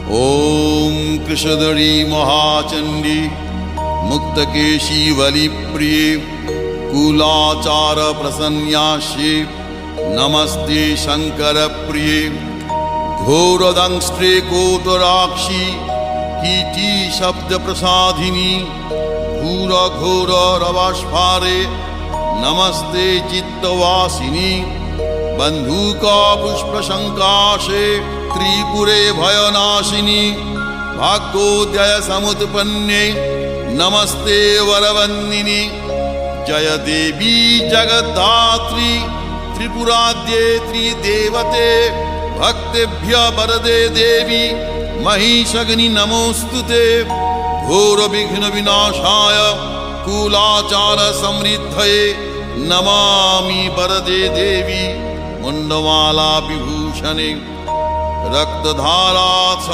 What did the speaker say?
ॐ कृशधरी महाचण्डी मुक्तकेशी वलिप्रिये कुलाचार प्रसन्यास्ये नमस्ते शङ्करप्रिये घोरदंष्ट्रे कोटराक्षी कीटी शब्दप्रसादिनी घोरघोररवस्फारे नमस्ते चित्तवासिनी बन्धुका पुष्पशङ्काशे त्रिपुरे भयनाशिनी भाग्योदय समुत्पन्ने नमस्ते वरवन्दिनी जय देवी जगद्धात्री त्रिपुराद्ये त्रिदेवते भक्तेभ्य वरदे देवी महिषग्नि नमोस्तुते घोर विघ्न विनाशाय कुलाचार समृद्धये नमामि वरदे देवी मुंडमाला विभूषणे रक्तधारा